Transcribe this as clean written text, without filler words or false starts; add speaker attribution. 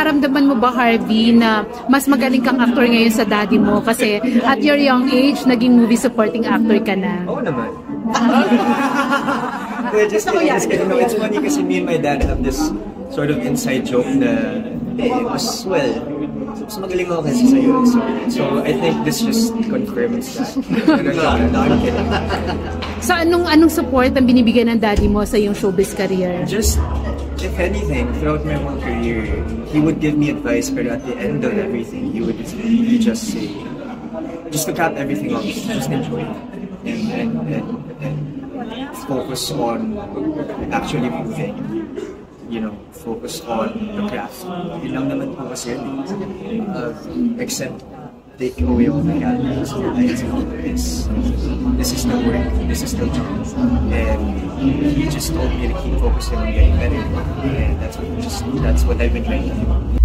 Speaker 1: nararamdaman mo ba, Harvey, na mas magaling kang actor ngayon sa daddy mo? Kasi at your young age, naging movie supporting actor ka na.
Speaker 2: Oo naman. Just kidding. No, it's funny kasi me and my dad have this sort of inside joke na, mas magaling ako kasi sa'yo. So I think this just confirms that. No, I'm kidding.
Speaker 1: So anong support ang binibigyan ng daddy mo sa iyong showbiz career?
Speaker 2: Just, if anything, throughout my whole career, he would give me advice, but at the end of everything, he would just say, just to cap everything off, just enjoy it. And focus on actually moving. Focus on the craft. Yun lang naman po kasi except take away all the cameras. This is the work, this is the job. And he just told me to keep focusing on getting better. And that's what I've been trying to do.